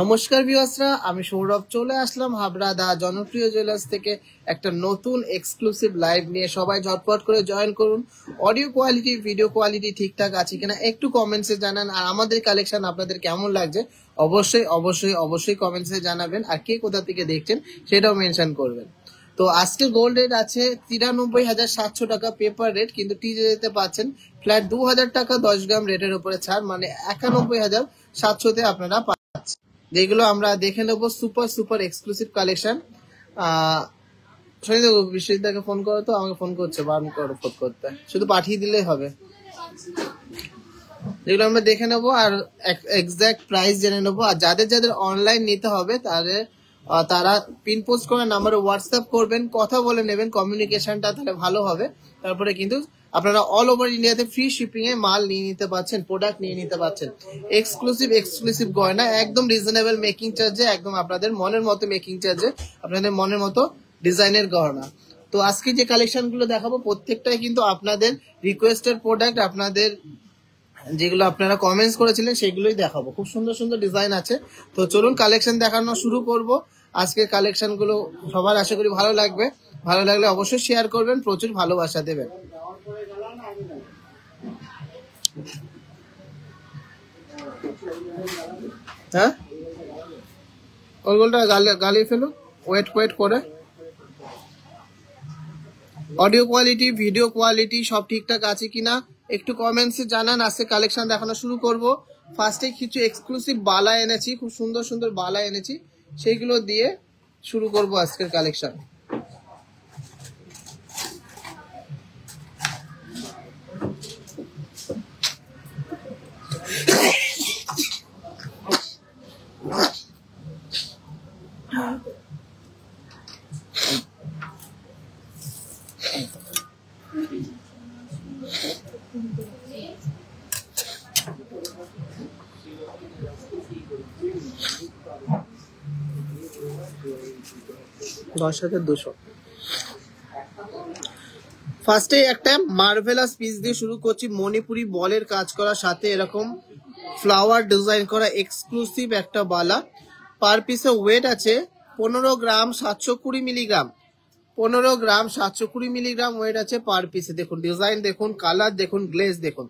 নমস্কার ভিউয়ার্সরা, আমি সৌরভ চলে আসলাম হাবড়া দা জনপ্রিয় জুয়েলার্স থেকে একটা নতুন এক্সক্লুসিভ লাইভ নিয়ে। সবাই ঝটপট করে জয়েন করুন। অডিও কোয়ালিটি, ভিডিও কোয়ালিটি ঠিকঠাক আছে কিনা একটু কমেন্টসে জানান। আর আমাদের কালেকশন আপনাদের কেমন লাগছে অবশ্যই অবশ্যই অবশ্যই কমেন্টসে জানাবেন। আর কে কোথা থেকে দেখছেন সেটাও মেনশন করবেন। তো আজকে গোল্ড রেট আছে 93,700 টাকা পেপার রেট, কিন্তু টিজেতে পাচ্ছেন ফ্ল্যাট 2,000 টাকা 10 গ্রাম রেটের উপরে ছাড়, মানে 91,700 আপনারা পাচ্ছেন। যেগুলো আমরা দেখে নেবো সুপার সুপার এক্সক্লুসিভ কালেকশন। বিশ্বজিৎদাকে ফোন করো তো, আমাকে ফোন করছে, বারণ করো ফোন করতে, শুধু পাঠিয়ে দিলেই হবে। যেগুলো আমরা দেখে নেবো আর এক্সাক্ট প্রাইস জেনে নেবো। আর যাদের যাদের অনলাইন নিতে হবে তারা পিন পোস্ট করে নাম্বারে হোয়াটসঅ্যাপ করবেন, কথা বলে নেবেন, কমিউনিকেশনটা তাহলে ভালো হবে। তারপরে কিন্তু আপনারা অল ওভার ইন্ডিয়াতে ফ্রি শিপিং এ মাল নিয়ে নিতে পারছেন, প্রোডাক্ট নিয়ে নিতে পারছেন। এক্সক্লুসিভ গয়না একদম রিজনেবল মেকিং চার্জে, একদম আপনাদের মনের মতো মেকিং চার্জে, আপনাদের মনের মতো ডিজাইনের গহনা। তো আজকে যে কালেকশন গুলো দেখাবো প্রত্যেকটাই কিন্তু আপনাদের রিকোয়েস্টেড প্রোডাক্ট, আপনাদের যেগুলো আপনারা কমেন্টস করেছিলেন সেগুলোই দেখাবো। খুব সুন্দর সুন্দর ডিজাইন আছে। তো চলুন কালেকশন দেখানো শুরু করব। আজকের কালেকশন গুলো সবার আশা করি ভালো লাগবে। ভালো লাগলে অবশ্যই শেয়ার করবেন, প্রচুর ভালোবাসা দেবেন। হ্যাঁ, ওইগুলোটা গালিয়ে ফেলুন, ওয়েট করে। অডিও কোয়ালিটি, ভিডিও কোয়ালিটি সব ঠিকঠাক আছে কিনা একটু কমেন্টসে জানান। আজকে কালেকশন দেখানো শুরু করব। ফার্স্টে কিছু এক্সক্লুসিভ বালা এনেছি, খুব সুন্দর সুন্দর বালা এনেছি, সেইগুলো দিয়ে শুরু করব আজকের কালেকশন। ফার্স্টে একটা মার্ভেলাস পিস দিয়ে শুরু করছি। মণিপুরি বলের কাজ করার সাথে এরকম ফ্লাওয়ার ডিজাইন করা এক্সক্লুসিভ একটা বালা। পার পিসে ওয়েট আছে 15 গ্রাম 720 মিলিগ্রাম। 15 গ্রাম 720 মিলিগ্রাম ওয়েট আছে পার পিসে। দেখুন ডিজাইন দেখুন, কালার দেখুন, গ্লেজ দেখুন।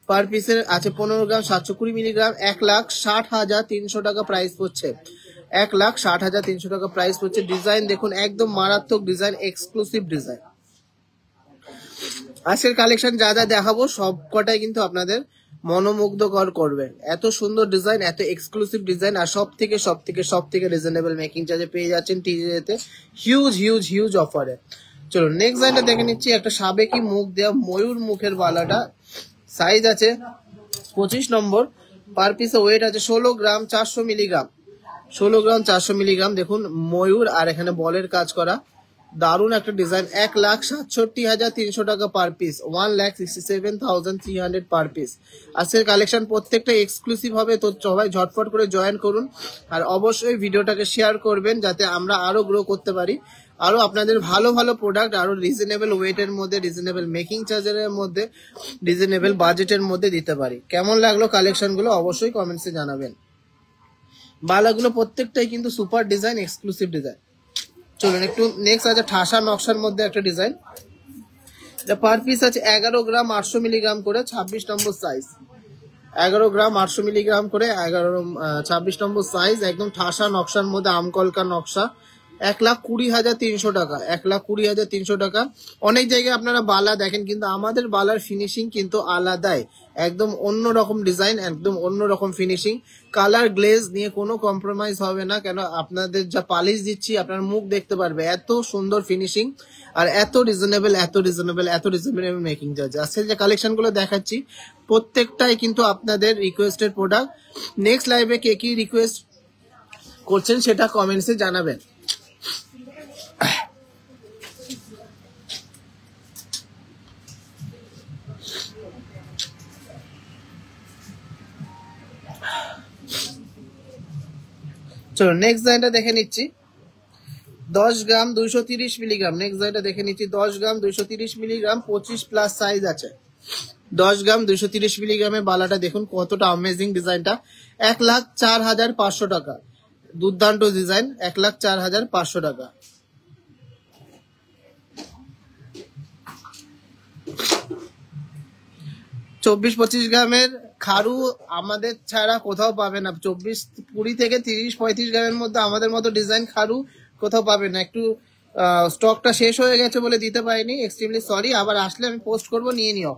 পার পিসের আছে 15 গ্রাম 720 মিলিগ্রাম। 1,60,300 টাকা প্রাইস পড়ছে। 1,60,300 টাকা প্রাইস পড়ছে। ডিজাইন দেখুন, একদম মারাত্মক ডিজাইন, এক্সক্লুসিভ ডিজাইন। আজকের কালেকশন যা যা দেখাবো সব কটাই কিন্তু আপনাদের মনোমুগ্ধকর করবে। এত সুন্দর ডিজাইন, এত এক্সক্লুসিভ ডিজাইন, আর সব থেকে রিজনেবল মেকিং চার্জে পেয়ে যাচ্ছেন টিজেতে হিউজ অফারে। চলো নেক্সট ডিজাইনটা দেখে নিচ্ছি। একটা সাবেকি মুখ দেওয়া ময়ূর মুখের বালাটা, সাইজ আছে 25 নম্বর। পার পিসে ওয়েট আছে 16 গ্রাম 400 মিলিগ্রাম। 16 গ্রাম 400 মিলিগ্রাম। দেখুন ময়ূর আর এখানে বলের কাজ করা, দারুণ একটা ডিজাইন। 1,67,300 টাকা পার পিস। 1,67,300 per piece. আজকের কালেকশন প্রত্যেকটা এক্সক্লুসিভ হবে, তো সবাই ঝটপট করে জয়েন করুন। আর অবশ্যই ভিডিওটাকে শেয়ার করবেন যাতে আমরা আরো গ্রো করতে পারি। আরো আপনাদের ভালো ভালো প্রোডাক্ট আরো রিজনেবল ওয়েটের মধ্যে, রিজনেবল মেকিং চার্জারের মধ্যে, রিজনেবল বাজেটের মধ্যে দিতে পারি। কেমন লাগলো কালেকশন গুলো অবশ্যই কমেন্টসে জানাবেন। বালাগুলো প্রত্যেকটাই কিন্তু সুপার ডিজাইন, এক্সক্লুসিভ ডিজাইন। চলুন একটু নেক্সট আছে ঠাসা নকশার মধ্যে একটা ডিজাইন। এটা পার পিস আছে 11 গ্রাম 800 মিলিগ্রাম করে, 26 নম্বর সাইজ। 11 গ্রাম 800 মিলিগ্রাম করে, 26 নম্বর সাইজ। একদম ঠাসা নকশার মধ্যে, আমকলকা নকশা। 1,20,300 টাকা, 1,20,300 টাকা। অনেক জায়গায় আপনারা বালা দেখেন, কিন্তু আমাদের বালার ফিনিশিং কিন্তু আলাদাই, একদম অন্যরকম ডিজাইন, একদম অন্যরকম ফিনিশিং। কালার গ্লেজ নিয়ে কোনো কম্প্রোমাইজ হবে না, কেন আপনাদের যা পালিশ দিচ্ছি আপনার মুখ দেখতে পারবে, এত সুন্দর ফিনিশিং আর এত রিজনেবল, এত রিজনেবল, এত রিজনেবল মেকিং চার্জ। আজকে যে কালেকশন গুলো দেখাচ্ছি প্রত্যেকটাই কিন্তু আপনাদের রিকোয়েস্টেড প্রোডাক্ট। নেক্সট লাইভে কে কি রিকোয়েস্ট করছেন সেটা কমেন্টসে জানাবেন। চলো নেক্সট ডিজাইনটা দেখে নিচ্ছি। 10 গ্রাম 230 মিলিগ্রাম। নেক্সট ডিজাইনটা দেখে নিচ্ছি। 10 গ্রাম 230 মিলিগ্রাম, 25 প্লাস সাইজ আছে। 10 গ্রাম 230 মিলিগ্রামের বালাটা দেখুন কতটা অ্যামেজিং ডিজাইনটা। 1,04,500 টাকা। দুর্দান্ত ডিজাইন, 1,04,500 টাকা। 24-25 গ্রামের খারু আমাদের ছাড়া কোথাও পাবে না। 20 থেকে 30-35 গ্রামের মধ্যে আমাদের মতো ডিজাইন খারু কোথাও পাবে না। একটু স্টকটা শেষ হয়ে গেছে বলে দিতে পারিনি, এক্সট্রিমলি সরি। আবার আসলে আমি পোস্ট করব, নিয়ে নিও।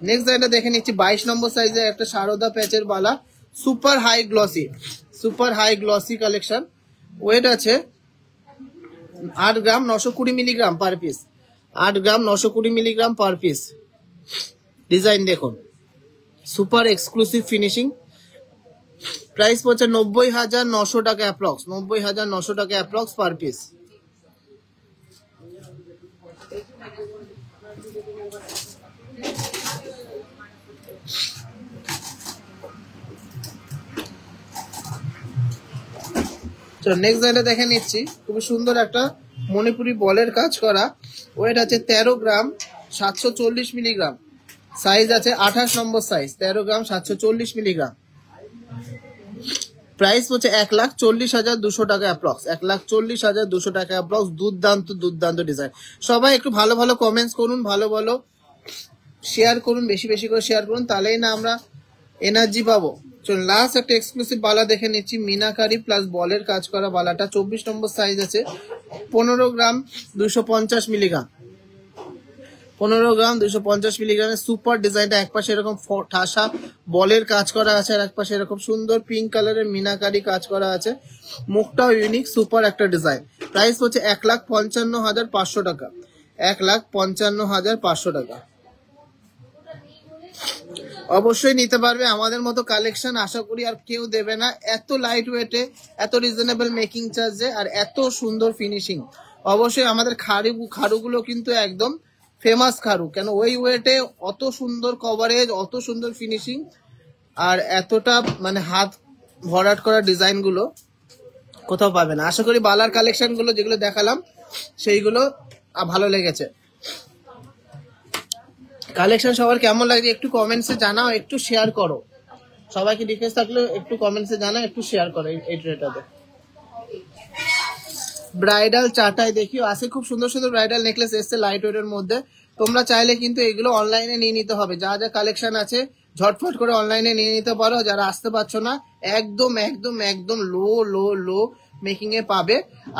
নেক্সট ডিজাইনটা দেখে নিচ্ছি। 22 নম্বর সাইজের একটা সারদা প্যাচের বালা, super high glossy, super high glossy collection. Weight আছে 8 gram 920 milligram per piece. 8 gram 920 milligram per piece. Design দেখুন, সুপার এক্সক্লুসিভ ফিনিশিং। প্রাইস পড়ছে 90,900 টাকা অ্যাপ্রক্স, 90,900 টাকা অ্যাপ্রক্স পার পিস। নেক্সট ডিজাইনটা দেখে নিচ্ছি। খুবই সুন্দর একটা মণিপুরি বলের কাজ করা। ওয়েট আছে 13 গ্রাম 740 মিলিগ্রাম। সাইজ আছে 28 নম্বর সাইজ। 13 গ্রাম 740 মিলিগ্রাম। প্রাইস হচ্ছে 1,40,200 টাকা অ্যাপ্রক্স, 1,40,200 টাকা অ্যাপ্রক্স। দুর্দান্ত দুর্দান্ত ডিজাইন। সবাই একটু ভালো ভালো কমেন্টস করুন, ভালো ভালো শেয়ার করুন, বেশি বেশি করে শেয়ার করুন, তাহলেই না আমরা এনার্জি পাবো। চলুন লাস্ট একটা এক্সক্লুসিভ বালা দেখে নিচ্ছি। মিনাকারি প্লাস বলের কাজ করা বালাটা 24 নম্বর সাইজ আছে। 15 গ্রাম 250 মিলিগ্রাম। 15 গ্রাম 250 মিলিগ্রামের সুপার ডিজাইনটা। এক পাশে এরকম ঠাসা বলের কাজ করা আছে, আর এক পাশে এরকম সুন্দর পিঙ্ক কালারের মিনাকারি কাজ করা আছে। মুখটাও ইউনিক, সুপার একটা ডিজাইন। প্রাইস হচ্ছে 1,55,500 টাকা, 1,55,500 টাকা। অবশ্যই নিতে পারবে। আমাদের মতো কালেকশন আশা করি আর কেউ দেবে না, এত লাইট ওয়েটে, এত রিজনেবল মেকিং চার্জে, আর এত সুন্দর ফিনিশিং। অবশ্যই আমাদের খাড়ুগুলো কিন্তু একদম ফেমাস খাড়ু, কেন ওই ওয়েটে অত সুন্দর কভারেজ, অত সুন্দর ফিনিশিং, আর এতটা মানে হাত ভরাট করা ডিজাইন গুলো কোথাও পাবে না। আশা করি বালার কালেকশন গুলো যেগুলো দেখালাম সেইগুলো ভালো লেগেছে। কালেকশন সবার কেমন লাগছে একটু কমেন্টসে জানাও, একটু শেয়ার করো। সবাইকে রিকোয়েস্ট থাকলে একটু কমেন্টসে জানাও, একটু শেয়ার করো এই ট্রেটাতে। ব্রাইডাল চাটাই দেখিও আছে, খুব সুন্দর সুন্দর ব্রাইডাল নেকলেস এসছে লাইট ওয়েটের মধ্যে। তোমরা চাইলে কিন্তু এগুলো অনলাইনে নিয়ে নিতে হবে, যা যা কালেকশন আছে ঝটফট করে অনলাইনে নিয়ে নিতে পারো। যারা আসতে পারছো না, একদম একদম একদম লো লো লো মেকিং এ পাবে,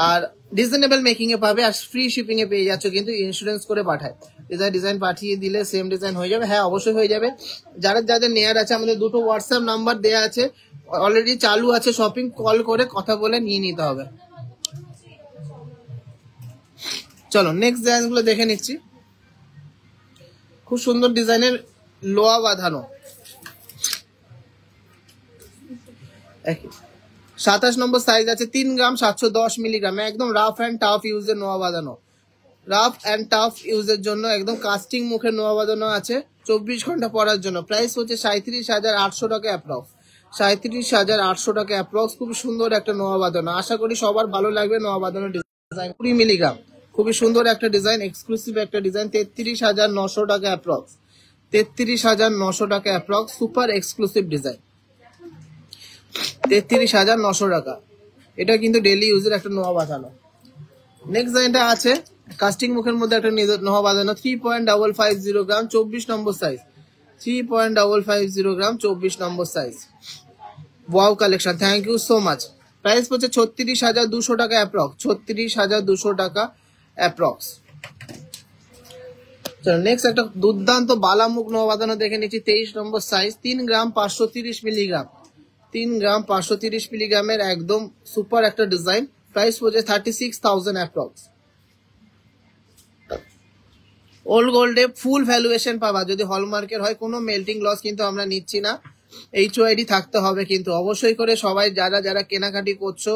আর রিজনেবল মেকিং এ পাবে, আর ফ্রি শিপিং এ পেয়ে যাচ্ছ, কিন্তু ইন্স্যুরেন্স করে পাঠায়। ডিজাইন পাঠিয়ে দিলে সেম ডিজাইন হয়ে যাবে। হ্যাঁ অবশ্যই হয়ে যাবে। যাদের নেয়ার আছে, আমাদের দুটো হোয়াটসঅ্যাপ নাম্বার দেওয়া আছে, অলরেডি চালু আছে শপিং, কল করে কথা বলে নিয়ে নিতে হবে। চলো নেক্সট ডিজাইন গুলো দেখে নিচ্ছি। খুব সুন্দর ডিজাইনের লোয়া বাঁধানো, 27 নম্বর সাইজ আছে। 3 গ্রাম 710 মিলিগ্রাম। একদম রাফ অ্যান্ড টাফ ইউজের নোয়া বাঁধানো, রাফ অ্যান্ড টাফ ইউজের জন্য একদম কাস্টিং মুখের নোয়া বাঁধানো আছে, 24 ঘন্টা পরার জন্য। প্রাইস হচ্ছে 37,800 টাকা অ্যাপ্রক্স, 37,800 টাকা অ্যাপ্রক্স। খুব সুন্দর একটা নোয়া বাঁধানো। আশা করি সবার ভালো লাগবে নোয়া বাঁধানো। 20 মিলিগ্রাম, খুবই সুন্দর একটা ডিজাইন, এক্সক্লুসিভ একটা ডিজাইন, 33,900 টাকা অ্যাপ্রক্স, 33,900 টাকা অ্যাপ্রক্স, সুপার এক্সক্লুসিভ ডিজাইন, 33,900 টাকা। এটা কিন্তু ডেইলি ইউজের একটা নোয়া বাঁধানো। নেক্সট ডিজাইনটা আছে কাস্টিং মুখের মধ্যে একটা নোয়া বাঁধানো, 3.550 gram, 24 number size, 3.550 gram, 24 number size. Wow collection, thank you so much. Price হচ্ছে 36,200 টাকা অ্যাপ্রক্স, 36,200 টাকা অ্যাপ্রক্স। চলো নেক্সট একটা দুর্দান্ত বালামুখ নোয়া বাঁধানো দেখে নিচ্ছি, 23 নম্বর সাইজ, 3 গ্রাম 530 মিলিগ্রাম, 3 গ্রাম 530 মিলিগ্রামের একদম সুপার একটা ডিজাইন। প্রাইস হচ্ছে 36,000 অ্যাপ্রক্স। ওল্ড গোল্ডে ফুল ভ্যালুয়েশন পাবা, যদি হলমার্কের হয় কোনো মেল্টিং লস কিন্তু আমরা নিচ্ছি না, HOID থাকতে হবে কিন্তু অবশ্যই করে। সবাই যারা যারা কেনাকাটি করছো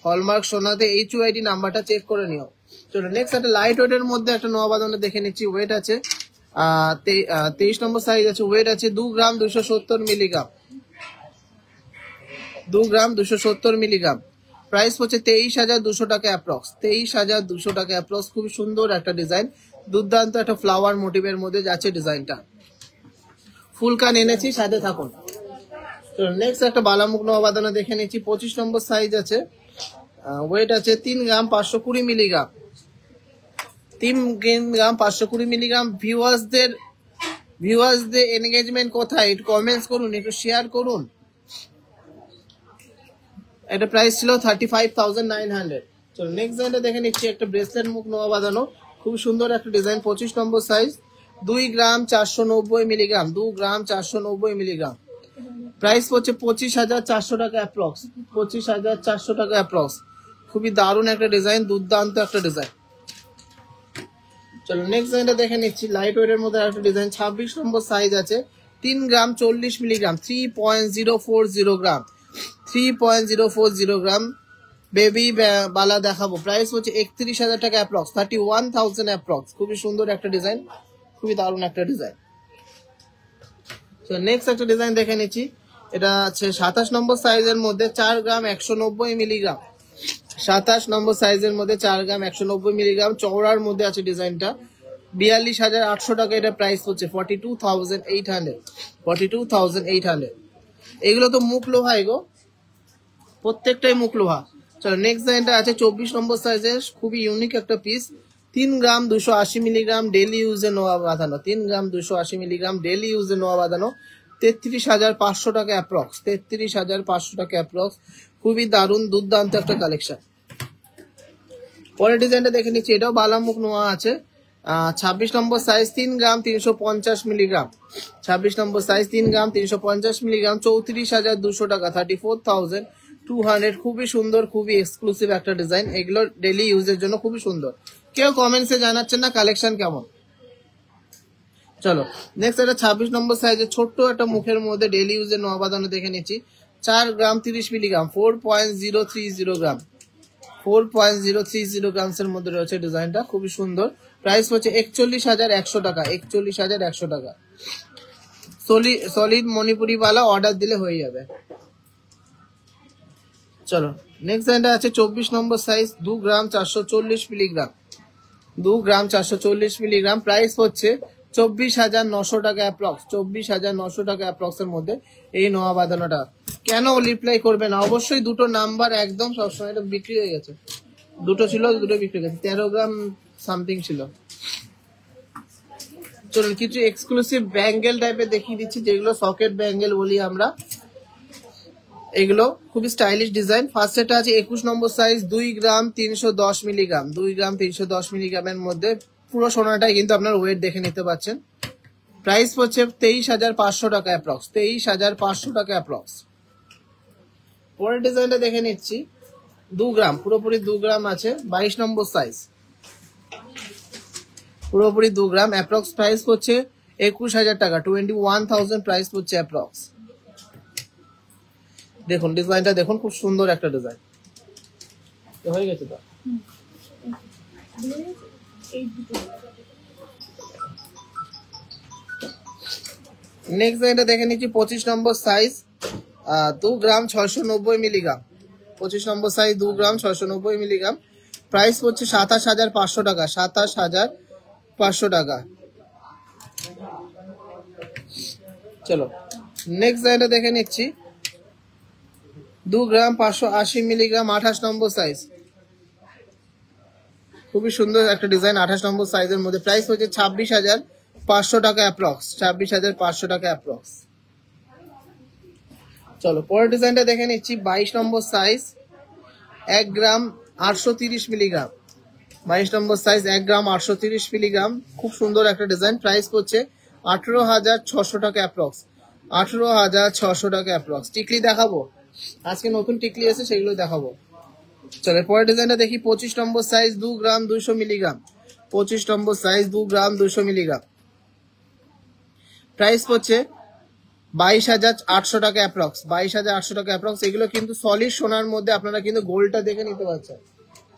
হলমার্ক সোনাতে HOID নাম্বারটা চেক করে নিও। চলো নেক্সট একটা লাইট ওয়েটের মধ্যে একটা নোয়া বাঁধানো দেখে নিচ্ছি। ওয়েট আছে 23 নম্বর সাইজ আছে, ওয়েট আছে 2 গ্রাম 270 মিলিগ্রাম, 2 গ্রাম 270 মিলিগ্রাম। প্রাইস হচ্ছে 23,200 টাকা অ্যাপ্রক্স, 23,200 টাকা অ্যাপ্রক্স। খুবই সুন্দর একটা ডিজাইন, দুর্দান্ত একটা ফ্লাওয়ার মোটিভের মধ্যে যাচ্ছে ডিজাইনটা। ফুল কান এনেছি, সাথে থাকুন। তো নেক্সট একটা বালামুখ নোয়া বাঁধানো দেখে নিচ্ছি, 25 নম্বর সাইজ আছে, ওয়েট আছে 3 গ্রাম 520 মিলিগ্রাম, 3 গ্রাম 520 মিলিগ্রাম। ভিউয়ার্সদের এনগেজমেন্ট কোথায়, একটু কমেন্টস করুন, একটু শেয়ার করুন। এটা প্রাইস ছিল 35,900। চলো নেক্সট ডিজাইনটা দেখে নিচ্ছি, একটা ব্রেসলেট মুখ নোয়া বাঁধানো, খুব সুন্দর একটা ডিজাইন, 25 নম্বর সাইজ, 2 গ্রাম 490 মিলিগ্রাম, 2 গ্রাম 490 মিলিগ্রাম। প্রাইস হচ্ছে 25,400 টাকা অ্যাপ্রক্স, 25,400 টাকা অ্যাপ্রক্স। খুবই দারুণ একটা ডিজাইন, দুর্দান্ত একটা ডিজাইন। চলো নেক্সট ডিজাইনটা দেখে নিচ্ছি, লাইট ওয়েটের মধ্যে একটা ডিজাইন, 26 নম্বর সাইজ আছে, 3 গ্রাম 40 মিলিগ্রাম, 3.040 গ্রাম, 3.040 গ্রাম। বেবি বালা দেখাবো, প্রাইস হচ্ছে 31,000 টাকা অ্যাপ্রক্স, 31,000 অ্যাপ্রক্স। খুবই সুন্দর একটা ডিজাইন, খুবই দারুণ একটা ডিজাইন। নেক্সট একটা ডিজাইন দেখে নিচ্ছি, এটা আছে 27 নম্বর সাইজের মধ্যে, 4 গ্রাম 190 মিলিগ্রাম, 27 নম্বর সাইজের মধ্যে 4 গ্রাম 190 মিলিগ্রাম। চওড়ার মধ্যে আছে ডিজাইনটা, 42,800 টাকা এটা প্রাইস হচ্ছে, 42,800, 42,800। এগুলো তো মুখ লোহা, এগো প্রত্যেকটাই মুখ লোহা। চলো নেক্সট ডিজাইনটা আছে 24 নম্বর সাইজের, খুবই ইউনিক একটা পিস, 3 গ্রাম 280 মিলিগ্রাম, ডেলি ইউজে নোয়া বাঁধানো, 3 গ্রাম 280 মিলিগ্রাম, ডেলি ইউজে নোয়া বাঁধানো, 33,500 টাকা অ্যাপ্রক্স, 33,500 টাকা অ্যাপ্রক্স। খুবই দারুণ দুর্দান্ত একটা কালেকশন। পরের ডিজাইনটা দেখে নিচ্ছি, এটাও বালামুখ নোয়া আছে, 26 নম্বর সাইজ, 3 গ্রাম 350 মিলিগ্রাম, 26 নম্বর সাইজ, 3 গ্রাম 350 মিলিগ্রাম, 34,200 টাকা, 34,200। খুবই সুন্দর, খুবই এক্সক্লুসিভ একটা ডিজাইন, এগুলো ডেলি ইউজের জন্য খুবই সুন্দর। কেউ কমেন্টসে জানাচ্ছেন না কালেকশন কেমন। চলো নেক্সট একটা 26 নম্বর সাইজের ছোট্ট একটা মুখের মধ্যে ডেলি ইউজের নোয়া বাঁধানো দেখে নিচ্ছি, 4 গ্রাম 30 মিলিগ্রাম, 4.030 গ্রাম, 4.030 গ্রামস এর মধ্যে রয়েছে ডিজাইনটা, খুবই সুন্দর। প্রাইস হচ্ছে 41,100 টাকা, 41,100 টাকা। সলিড মণিপুরি বালা অর্ডার দিলে হয়ে যাবে। চলো নেক্সট ডিজাইনটা আছে 24 নম্বর সাইজ, 2 গ্রাম 440 মিলিগ্রাম, 2 গ্রাম 440 মিলিগ্রাম। প্রাইস হচ্ছে 24,900 টাকা অ্যাপ্রক্স, 24,900 টাকা অ্যাপ্রক্স এর মধ্যে এই নোয়া বাঁধানোটা। কেন রিপ্লাই করবে না, অবশ্যই দুটো নাম্বার একদম সবসময়, এটা বিক্রি হয়ে গেছে, দুটো ছিল দুটো বিক্রি হয়ে গেছে, 13 গ্রাম সামথিং ছিল। চলুন কিছু এক্সক্লুসিভ ব্যাঙ্গেল টাইপের দেখিয়ে দিচ্ছি, যেগুলো সকেট ব্যাঙ্গেল বলি আমরা। এগুলো খুবই স্টাইলিশ ডিজাইন। ফার্স্ট এটা আছে 21 নম্বর সাইজ, 2 গ্রাম 310 মিলিগ্রাম, 2 গ্রাম 310 মিলিগ্রামের মধ্যে। পুরো সোনাটাই কিন্তু আপনার ওয়েট দেখে নিতে পারছেন। প্রাইস হচ্ছে 23,500 টাকা অ্যাপ্রক্স, 23,500 টাকা অ্যাপ্রক্স। পরের ডিজাইনটা দেখে নিচ্ছি, 2 গ্রাম, পুরোপুরি 2 গ্রাম আছে, 22 নম্বর সাইজ, পুরোপুরি 2 গ্রাম। অ্যাপ্রক্স প্রাইস হচ্ছে 21,000 টাকা, 21,000 প্রাইস হচ্ছে অ্যাপ্রক্স। দেখুন ডিজাইনটা দেখুন, খুব সুন্দর একটা ডিজাইন হয়ে গেছে। তো নেক্সট ডিজাইনটা দেখে নিচ্ছি, 25 নম্বর সাইজ, 2 গ্রাম 690 মিলিগ্রাম, 25 নম্বর সাইজ, 2 গ্রাম 690 মিলিগ্রাম। প্রাইস পড়ছে 27,500 টাকা, 27,500 টাকা। চলো নেক্সট ডিজাইনটা দেখে নিচ্ছি। 2 গ্রাম 580 মিলিগ্রাম 28 নম্বর সাইজ, খুবই সুন্দর একটা ডিজাইন 28 নম্বর সাইজের মধ্যে। প্রাইস হচ্ছে 26,500 টাকা অ্যাপ্রক্স, 26,500 টাকা অ্যাপ্রক্স। চলো পরের ডিজাইনটা দেখে নিচ্ছি। 22 নম্বর সাইজ, 1 গ্রাম 830 মিলিগ্রাম, 22 নম্বর সাইজ 1 গ্রাম 830 মিলিগ্রাম, খুব সুন্দর একটা ডিজাইন। প্রাইস হচ্ছে 18,600 টাকা অ্যাপ্রক্স, 18,600 টাকা অ্যাপ্রক্স। টিকলি দেখাবো, আজকে নতুন টিকলি এসে সেগুলো দেখাবো। চলো পরের ডিজাইনটা দেখি। 25 নম্বর সাইজ, 2 গ্রাম 200 মিলিগ্রাম, 25 নম্বর সাইজ 2 গ্রাম 200 মিলিগ্রাম। প্রাইস হচ্ছে 22,800 টাকা অ্যাপ্রক্স, 22,800 টাকা অ্যাপ্রক্স। এগুলো কিন্তু সলিড সোনার মধ্যে, আপনারা কিন্তু গোল্ডটা দেখে নিতে পারছেন।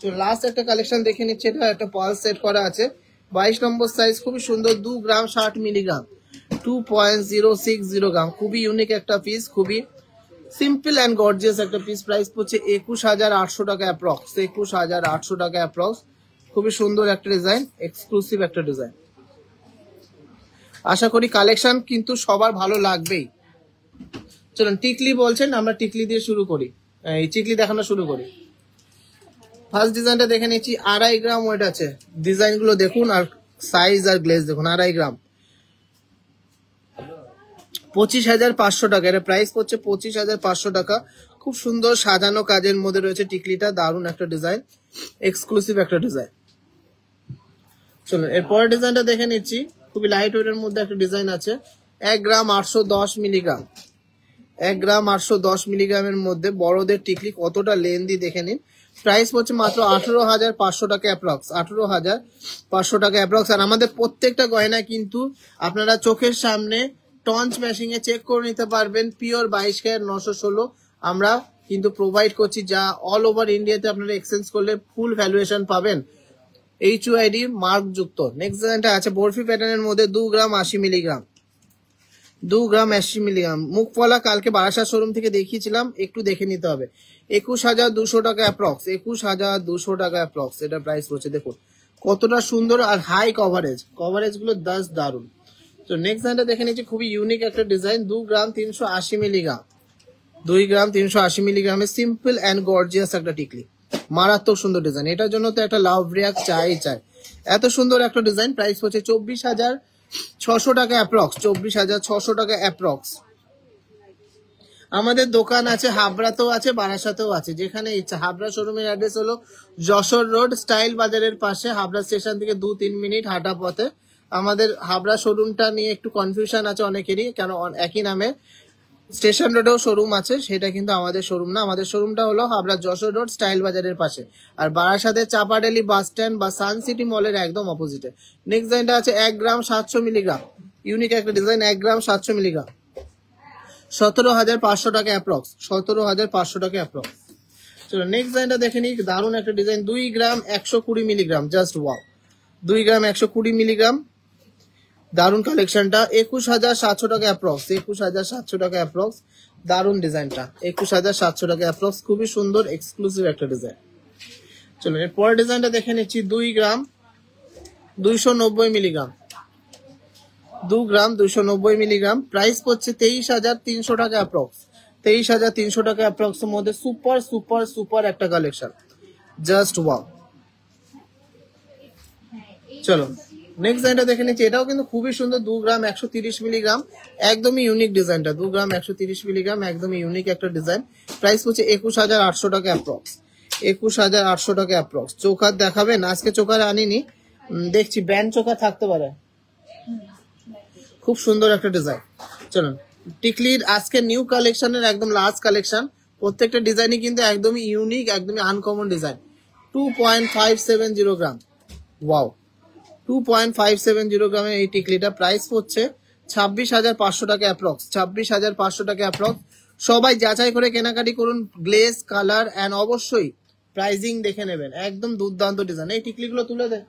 তো লাস্ট একটা কালেকশন দেখে নিচ্ছে, এটা একটা পালস সেট করা আছে। 22 নম্বর সাইজ, খুবই সুন্দর, 2 গ্রাম 60 মিলিগ্রাম, 2.060 গ্রাম, খুবই ইউনিক একটা পিস, খুবই সিম্পল অ্যান্ড গর্জিয়াস একটা পিস। প্রাইস পড়ছে 21,800 টাকা অ্যাপ্রক্স, 21,800 টাকা অ্যাপ্রক্স। খুবই সুন্দর একটা ডিজাইন, এক্সক্লুসিভ একটা ডিজাইন। আশা করি কালেকশন কিন্তু সবার ভালো লাগবেই। চলুন টিকলি বলছেন, আমরা টিকলি দিয়ে শুরু করি, এই টিকলি দেখানো শুরু করি। ফার্স্ট ডিজাইনটা দেখে নিচ্ছি। 2.5 গ্রাম ওয়েট আছে, ডিজাইন গুলো দেখুন আর সাইজ আর গ্লেজ দেখুন। 2.5 গ্রাম, 25,500 টাকা। এটা প্রাইস পড়ছে 25,500 টাকা। খুব সুন্দর সাজানো কাজের মধ্যে রয়েছে টিকলিটা, দারুণ একটা ডিজাইন, এক্সক্লুসিভ একটা ডিজাইন। চলুন এরপরের ডিজাইনটা দেখে নিচ্ছি। খুবই লাইট ওয়েটের মধ্যে একটা ডিজাইন আছে। 1 গ্রাম 810 মিলিগ্রাম, 1 গ্রাম 810 মিলিগ্রামের মধ্যে বড়দের টিকলি, কতটা লেন্দি দেখে নিন। প্রাইস পড়ছে মাত্র 18,500 টাকা অ্যাপ্রক্স, 18,500 টাকা অ্যাপ্রক্স। আর আমাদের প্রত্যেকটা গয়না কিন্তু আপনারা চোখের সামনে টঞ্চ ম্যাশিং এ চেক করে নিতে পারবেন। পিওর 22 ক্যারেট 916 আমরা কিন্তু প্রোভাইড করছি, যা অল ওভার ইন্ডিয়াতে আপনারা এক্সচেঞ্জ করলে ফুল ভ্যালুয়েশন পাবেন, HUID মার্ক যুক্ত। নেক্সট ডিজাইনটা আছে বরফি প্যাটার্নের মধ্যে, 2 গ্রাম 80 মিলিগ্রাম, 2 গ্রাম 80 মিলিগ্রাম। মুখফলা কালকে বারাসাত শোরুম থেকে দেখিয়েছিলাম, একটু দেখে নিতে হবে। 21,200 টাকা অ্যাপ্রক্স, 21,200 টাকা অ্যাপ্রক্স। এটা প্রাইস রয়েছে, দেখুন কতটা সুন্দর আর হাই কভারেজ, কভারেজ গুলো দারুন। তো নেক্সট ডিজাইনটা দেখে নিচ্ছি, খুবই ইউনিক একটা ডিজাইন। 2 গ্রাম 380 মিলিগ্রাম, 2 গ্রাম 380 মিলিগ্রামের সিম্পল অ্যান্ড গর্জিয়াস একটা টিকলি, মারাত্মক সুন্দর ডিজাইন। এটার জন্য তো একটা লাভ রিয়াক্ট চাই। এত সুন্দর একটা ডিজাইন। প্রাইস হচ্ছে 24,600 টাকা অ্যাপ্রক্স, 24,600 টাকা অ্যাপ্রক্স। আমাদের দোকান আছে হাবড়াতেও আছে, বারাসাতেও আছে, যেখানে ইচ্ছা। হাবড়া শোরুমের অ্যাড্রেস হলো যশোর রোড, স্টাইল বাজারের পাশে, হাবড়া স্টেশন থেকে 2-3 মিনিট হাঁটা পথে। আমাদের হাবড়া শোরুমটা নিয়ে একটু কনফিউশন আছে অনেকেরই, কেন একই নামে স্টেশন রোডেও শোরুম আছে, সেটা কিন্তু আমাদের শোরুম না। আমাদের শোরুমটা হলো হাবড়া যশোর রোড, স্টাইল বাজারের পাশে, আর বারাসাতের চাপাডালি বাস স্ট্যান্ড বা সান সিটি মলের একদম অপোজিটে। নেক্সট ডিজাইনটা আছে 1 গ্রাম 700 মিলিগ্রাম, ইউনিক একটা ডিজাইন। 1 গ্রাম 700 মিলিগ্রাম, 17,500 টাকা অ্যাপ্রক্স, 17,500 টাকা অ্যাপ্রক্স। চলো নেক্সট ডিজাইনটা দেখে নিই, দারুণ একটা ডিজাইন। 2 গ্রাম 120 মিলিগ্রাম, জাস্ট ওয়াও, 2 গ্রাম 120 মিলিগ্রাম, দারুণ কালেকশনটা। 21,700 টাকা অ্যাপ্রক্স, 21,700 টাকা অ্যাপ্রক্স। দারুণ ডিজাইনটা, 21,700 টাকা অ্যাপ্রক্স, খুবই সুন্দর এক্সক্লুসিভ একটা ডিজাইন। চলো এর পরের ডিজাইনটা দেখে নিচ্ছি। 2 গ্রাম 290 মিলিগ্রাম, 2 গ্রাম 290 মিলিগ্রাম। প্রাইস পড়ছে 23,300 টাকা অ্যাপ্রক্স, 23,300 টাকা অ্যাপ্রক্স এর মধ্যে সুপার সুপার সুপার একটা কালেকশন, জাস্ট ওয়াও। চলো নেক্সট ডিজাইনটা দেখে নিচ্ছি। এটাও কিন্তু খুবই সুন্দর। 2 গ্রাম 130 মিলিগ্রাম, একদমই ইউনিক ডিজাইনটা। 2 গ্রাম 130 মিলিগ্রাম, একদমই ইউনিক একটা ডিজাইন। প্রাইস হচ্ছে 21,800 টাকা অ্যাপ্রক্স, 21,800 টাকা অ্যাপ্রক্স। চোকার দেখাবেন? আজকে চোকার আনিনি, দেখছি ব্যান্ড চোকার থাকতে পারে। খুব সুন্দর একটা ডিজাইন। চলুন টিকলির আজকে নিউ কালেকশনের একদম লাস্ট কালেকশন। প্রত্যেকটা ডিজাইনই কিন্তু একদমই ইউনিক, একদমই আনকমন ডিজাইন। 2.570 গ্রাম, ওয়াও, 2.570 গ্রামের এই টিকলিটা। প্রাইস হচ্ছে 26,500 টাকা অ্যাপ্রক্স, 26,500 টাকা অ্যাপ্রক্স। সবাই যাচাই করে কেনাকাটি করুন, গ্লেজ, কালার অ্যান্ড অবশ্যই প্রাইজিং দেখে নেবেন। একদম দুর্দান্ত ডিজাইন। এই টিকলিগুলো তুলে দে,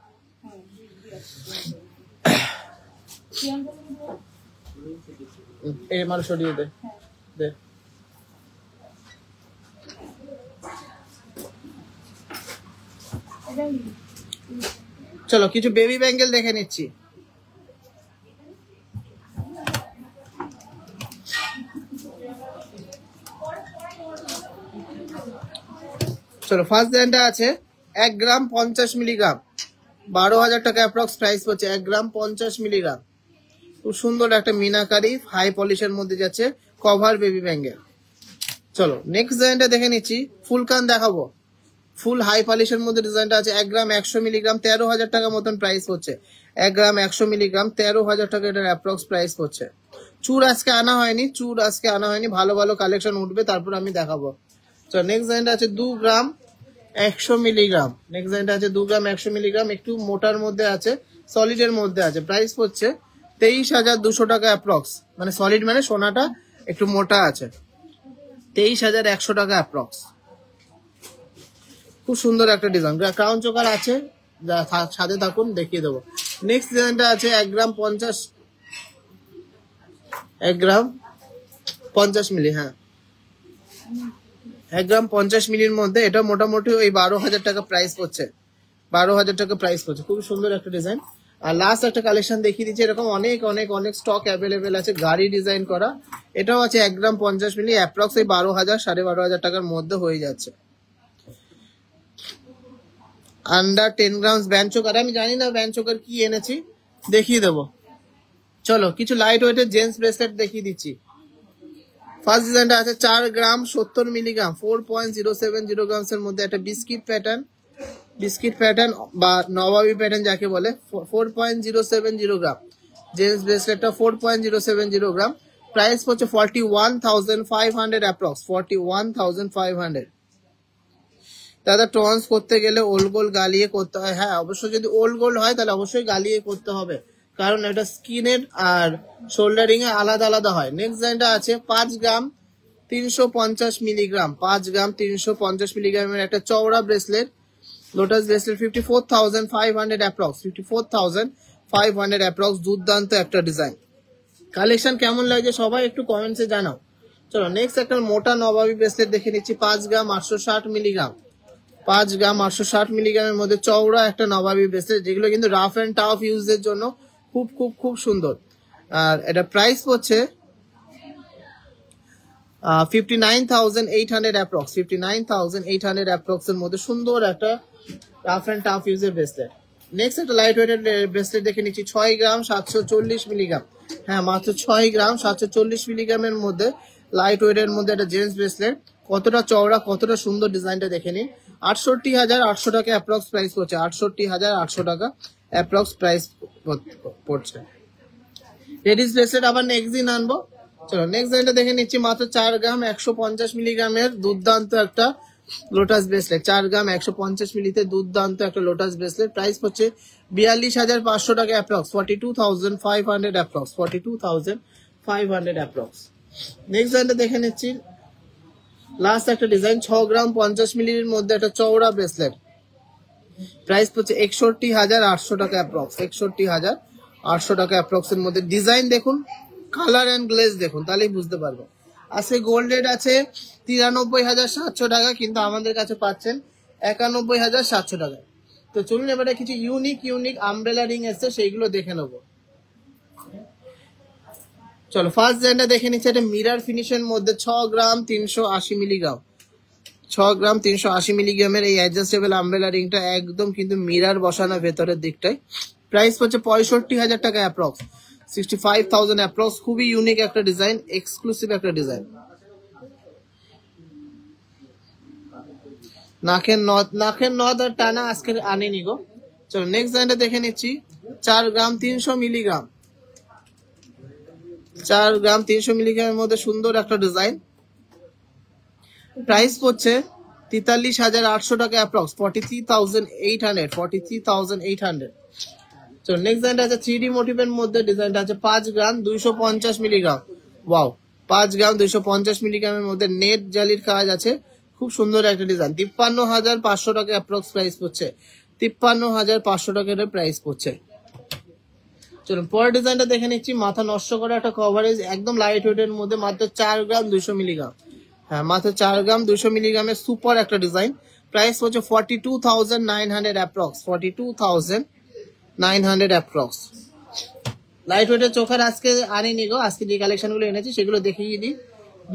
মাল সরিয়ে দে, দে। চলো কিছু বেবি ব্যাঙ্গেল দেখে নিচ্ছি। চলো ফার্স্ট ডিজাইনটা আছে 1 গ্রাম 50 মিলিগ্রাম, 12,000 টাকা অ্যাপ্রক্স প্রাইস পড়ছে। 1 গ্রাম 50 মিলিগ্রাম, খুব সুন্দর একটা মিনাকারি হাই পলিশের মধ্যে যাচ্ছে, কভার বেবি ব্যাঙ্গেল। চলো নেক্সট ডিজাইনটা দেখে নিচ্ছি, ফুল কান দেখাবো, ফুল হাই পলিশের মধ্যে ডিজাইনটা আছে। 1 গ্রাম 100 মিলিগ্রাম, 13,000 টাকা মতন প্রাইস হচ্ছে। 1 গ্রাম 100 মিলিগ্রাম, 13,000 টাকা এটার অ্যাপ্রক্স প্রাইস হচ্ছে। চুর আজকে আনা হয়নি, ভালো ভালো কালেকশন উঠবে তারপর আমি দেখাবো। তো নেক্সট ডিজাইনটা আছে 2 গ্রাম 100 মিলিগ্রাম, নেক্সট ডিজাইনটা আছে 2 গ্রাম 100 মিলিগ্রাম, একটু মোটার মধ্যে আছে, সলিডের মধ্যে আছে। প্রাইস হচ্ছে 23,200 টাকা অ্যাপ্রক্স, মানে সলিড মানে সোনাটা একটু মোটা আছে। 23,100 টাকা অ্যাপ্রক্স, খুব সুন্দর একটা ডিজাইন, ক্রাউন চোকার আছে, সাথে থাকুন দেখিয়ে দেবো। নেক্সট ডিজাইনটা আছে 1 গ্রাম 50 মিলি, হ্যাঁ 1 গ্রাম 50 মিলির মধ্যে, এটা মোটামুটি ওই 12,000 টাকা প্রাইস পড়ছে। 12,000 টাকা প্রাইস পড়ছে, খুব সুন্দর একটা ডিজাইন। আর লাস্ট একটা কালেকশন দেখিয়ে দিচ্ছি, এরকম অনেক অনেক অনেক স্টক অ্যাভেলেবেল আছে, গাড়ি ডিজাইন করা। এটাও আছে 1 গ্রাম 50 মিলি, অ্যাপ্রক্স এই 12,000 12,500 টাকার মধ্যে হয়ে যাচ্ছে। আন্ডার 10 গ্রাম ব্যান্ড চোকার, আমি জানি না ব্যান্ড চোকার কি এনেছি, দেখিয়ে দেবো। চলো কিছু লাইট ওয়েটের জেন্টস ব্রেসলেট দেখিয়ে দিচ্ছি। ফার্স্ট ডিজাইনটা আছে 4 গ্রাম 70 মিলিগ্রাম, 4.070 গ্রামস এর মধ্যে একটা বিস্কিট প্যাটার্ন বা নবাবী প্যাটার্ন যাকে বলে, 4.070 গ্রাম জেন্টস ব্রেসলেটটা, 4.070 গ্রাম। প্রাইস হচ্ছে 41,500 অ্যাপ্রক্স, 41,500। দাদা ট্রান্স করতে গেলে ওল্ড গোল্ড গালিয়ে করতে হয়, হ্যাঁ অবশ্যই, যদি ওল্ড গোল্ড হয় তাহলে অবশ্যই গালিয়ে করতে হবে, কারণ এটা স্কিনের আর শোল্ডারিং এ আলাদা আলাদা হয়। নেক্সট ডিজাইনটা আছে 5 গ্রাম 350 মিলিগ্রাম, 5 গ্রাম 350 মিলিগ্রামের একটা চওড়া bracelet, lotus bracelet, 54,500 approx, 54,500 approx. দুর্দান্ত একটা ডিজাইন, কালেকশন কেমন লাগছে সবাই একটু কমেন্টসে জানাও। চলো নেক্সট একটা মোটা নবাবী ব্রেসলেট দেখে নিচ্ছি, 5 গ্রাম 860 মিলিগ্রাম, 5 গ্রাম 860 মিলিগ্রামের মধ্যে চওড়া একটা নবাবী ব্রেসলেট, যেগুলো কিন্তু রাফ এন্ড টাফ ইউজের জন্য খুব খুব খুব সুন্দর। আর এটা প্রাইস পড়ছে 59,800 অ্যাপ্রক্স, 59,800 অ্যাপ্রক্স এর মধ্যে সুন্দর একটা রাফ এন্ড টাফ ইউজের ব্রেসলেট। নেক্সট একটা লাইট ওয়েটের ব্রেসলেট দেখে নিচ্ছি, 6 গ্রাম 740 মিলিগ্রাম, হ্যাঁ মাত্র 6 গ্রাম 740 মিলিগ্রামের মধ্যে লাইট ওয়েটের মধ্যে একটা জেন্টস ব্রেসলেট। কতটা চওড়া, কতটা সুন্দর ডিজাইনটা দেখে নিন। 68,800 টাকা অ্যাপ্রক্স প্রাইস পড়ছে, 68,800 টাকা অ্যাপ্রক্স প্রাইস পড়ছে। লেডিস ব্রেসলেট আবার নেক্সট দিন আনবো। চলো নেক্সট ডিজাইনটা দেখে নিচ্ছি, মাত্র 4 গ্রাম 150 মিলিগ্রামের দুর্দান্ত একটা লোটাস ব্রেসলেট, 4 গ্রাম 150 মিলিতে দুর্দান্ত একটা লোটাস ব্রেসলেট। প্রাইস হচ্ছে 42,500 টাকা অ্যাপ্রক্স, 42,500 অ্যাপ্রক্স, 42,500 অ্যাপ্রক্স। নেক্সট ডিজাইনটা দেখে নিচ্ছি, লাস্ট একটা ডিজাইন 6 গ্রাম 50 মিলির মধ্যে একটা চওড়া ব্রেসলেট। প্রাইস হচ্ছে 61,800 টাকা অ্যাপ্রক্স, 61,800 টাকা অ্যাপ্রক্স এর মধ্যে। ডিজাইন দেখুন, কালার এন্ড গ্লেজ দেখুন, তাহলেই বুঝতে পারবো। আজকে গোল্ড রেট আছে 93,700 টাকা, কিন্তু আমাদের কাছে পাচ্ছেন 91,700 টাকা। তো চলুন এবারে কিছু ইউনিক আমব্রেলা রিং এসছে, সেইগুলো দেখে নেবো। চলো ফার্স্ট ডিজাইনটা দেখে নিচ্ছি, এটা মিরার ফিনিশের মধ্যে 6 গ্রাম 380 মিলিগ্রাম, 6 গ্রাম 380 মিলিগ্রামের এই অ্যাডজাস্টেবল আমব্রেলা রিংটা একদম কিন্তু মিরার বসানো ভেতরের দিকটায়। প্রাইস হচ্ছে 65,000 টাকা অ্যাপ্রক্স, 65,000 অ্যাপ্রক্স। খুবই ইউনিক একটা ডিজাইন, এক্সক্লুসিভ একটা ডিজাইন। নাকের নথ আর টানা আজকে আনিনি গো। চলো নেক্সট ডিজাইনটা দেখে নিচ্ছি, 4 গ্রাম 300 মিলিগ্রাম, 4 গ্রাম 300 মিলিগ্রামের মধ্যে সুন্দর একটা ডিজাইন। প্রাইস পড়ছে 43,800 টাকা অ্যাপ্রক্স, 43,800, 43,800। চলো নেক্সট ডিজাইনটা আছে 3D মোটিভের মধ্যে, ডিজাইনটা আছে 5 গ্রাম 250 মিলিগ্রাম, ওয়াও 5 গ্রাম 250 মিলিগ্রামের মধ্যে নেট জালির কাজ আছে, খুব সুন্দর একটা ডিজাইন। 53,500 টাকা অ্যাপ্রক্স প্রাইস পড়ছে, 53,500 টাকা প্রাইস পড়ছে। চলুন পরের ডিজাইনটা দেখে নিচ্ছি, মাথা নষ্ট করা একটা কভারেজ, একদম লাইট ওয়েটের মধ্যে, মাত্র 4 গ্রাম 200 মিলিগ্রাম, হ্যাঁ মাত্র 4 গ্রাম 200 মিলিগ্রামের সুপার একটা ডিজাইন। প্রাইস হচ্ছে 42,900 অ্যাপ্রক্স, 42,900 অ্যাপ্রক্স। লাইট ওয়েটের চোখার আজকে আনিনি গো, আজকে যে কালেকশন গুলো এনেছি সেগুলো দেখিয়ে দিই।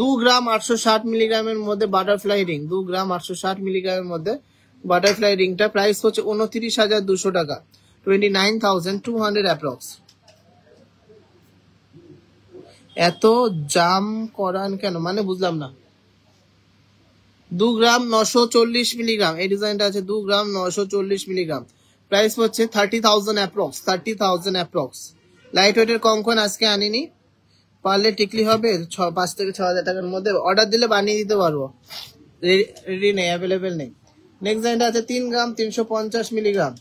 2 গ্রাম 860 মিলিগ্রামের মধ্যে বাটারফ্লাই রিং, 2 গ্রাম 860 মিলিগ্রামের মধ্যে বাটারফ্লাই রিংটা প্রাইস হচ্ছে 29,200 টাকা, 29,200 অ্যাপ্রক্স। এত জাম করান কেন মানে বুঝলাম না। 2 গ্রাম 940 মিলিগ্রাম এই ডিজাইনটা আছে, 2 গ্রাম 940 মিলিগ্রাম, প্রাইস হচ্ছে 30,000 অ্যাপ্রক্স, 30,000 অ্যাপ্রক্স। লাইট ওয়েটের কম কোন আজকে আনিনি, পারলে টিকলি হবে 5 থেকে 6,000 টাকার মধ্যে, অর্ডার দিলে বানিয়ে দিতে পারবো, রেডি নেই, অ্যাভেলেবেল নেই। নেক্সট ডিজাইনটা আছে 3 গ্রাম 350 মিলিগ্রাম,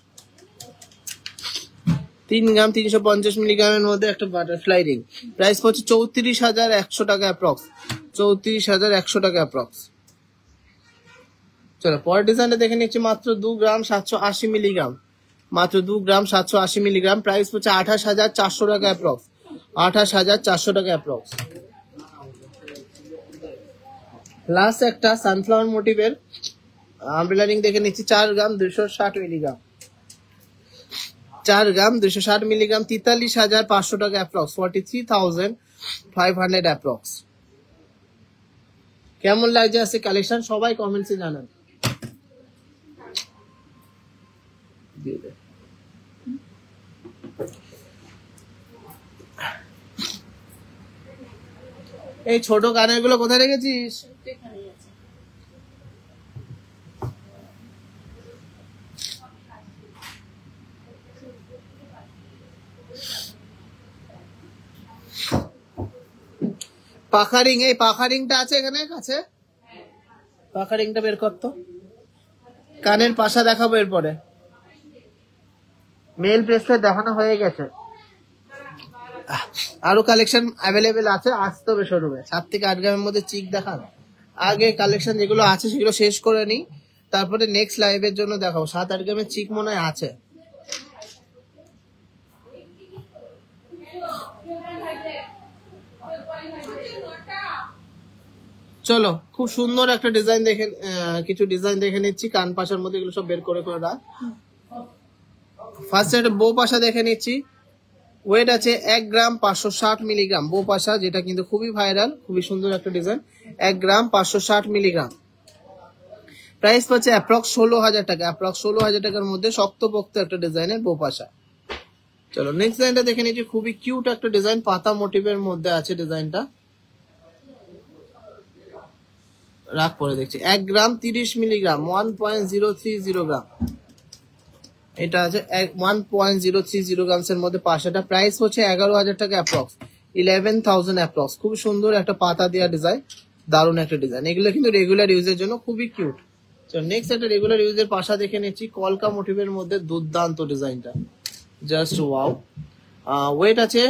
3 গ্রাম 350 মিলিগ্রামের মধ্যে একটা বাটারফ্লাই রিং, প্রাইস হচ্ছে 34,100 টাকা অ্যাপ্রক্স, 34,100 টাকা অ্যাপ্রক্স। চলো পরের ডিজাইনটা দেখে নিচ্ছি, মাত্র 2 গ্রাম 780 মিলিগ্রাম, মাত্র 2 গ্রাম 780 মিলিগ্রাম, প্রাইস হচ্ছে 28,400 টাকা অ্যাপ্রক্স, 28,400 টাকা অ্যাপ্রক্স। লাস্ট একটা সানফ্লাওয়ার মোটিভের আমব্রেলা রিং দেখে নিচ্ছি, 4 গ্রাম 260 মিলিগ্রাম, 4 গ্রাম 260 মিলিগ্রাম, 43,500 টাকা অ্যাপ্রক্স, 43,500 অ্যাপ্রক্স। কেমন লাগছে আজকে কালেকশন সবাই কমেন্টসে জানান। এই ছোট কানের গুলো কোথায় রেখেছিস? পাখা রিং, এই পাখা রিংটা আছে এখানে কাছে, পাখা রিংটা বের করতো, কানের পাশা দেখাবো এরপরে। মেল ব্রেসলেট দেখানো হয়ে গেছে, আরো কালেকশন অ্যাভেলেবেল আছে, আসতে হবে শোরুমে। 7 থেকে 8 গ্রামের মধ্যে চিক দেখান, আগে কালেকশন যেগুলো আছে সেগুলো শেষ করে নিই, তারপরে নেক্সট লাইভের জন্য দেখাবো। 7-8 গ্রামের চিক মনে হয় আছে। চলো খুব সুন্দর একটা ডিজাইন দেখে, কিছু ডিজাইন দেখে নিচ্ছি, কান পাশার মধ্যে এগুলো সব বের করে রাখ। ফার্স্ট একটা বো পাশা দেখে নিচ্ছি, ওয়েট আছে 1 গ্রাম 560 মিলিগ্রাম, বো পাশা, যেটা কিন্তু খুবই ভাইরাল, খুবই সুন্দর একটা ডিজাইন, 1 গ্রাম 560 মিলিগ্রাম, প্রাইস পাচ্ছে অ্যাপ্রক্স 16,000 টাকা, অ্যাপ্রক্স 16,000 টাকার মধ্যে শক্তপোক্ত একটা ডিজাইনের বো পাশা। চলো নেক্সট ডিজাইনটা দেখে নিচ্ছি, খুবই কিউট একটা ডিজাইন, পাতা মোটিভের মধ্যে আছে ডিজাইনটা, রাগ করে দেখছি, 1 গ্রাম 30 মিলিগ্রাম, 1.030 গ্রাম, এটা আছে 1.030 গ্রামস এর মধ্যে পাশাটা, প্রাইস হচ্ছে 11,000 টাকা অ্যাপ্রক্স, 11,000 অ্যাপ্রক্স। খুব সুন্দর একটা পাতা দেওয়া ডিজাইন, দারুণ একটা ডিজাইন, এগুলো কিন্তু রেগুলার ইউজের জন্য খুবই কিউট। চলো নেক্সট একটা রেগুলার ইউজের পাশা দেখে নিচ্ছি, কলকা মোটিভের মধ্যে দুর্দান্ত ডিজাইনটা, জাস্ট ওয়াও। ওয়েট আছে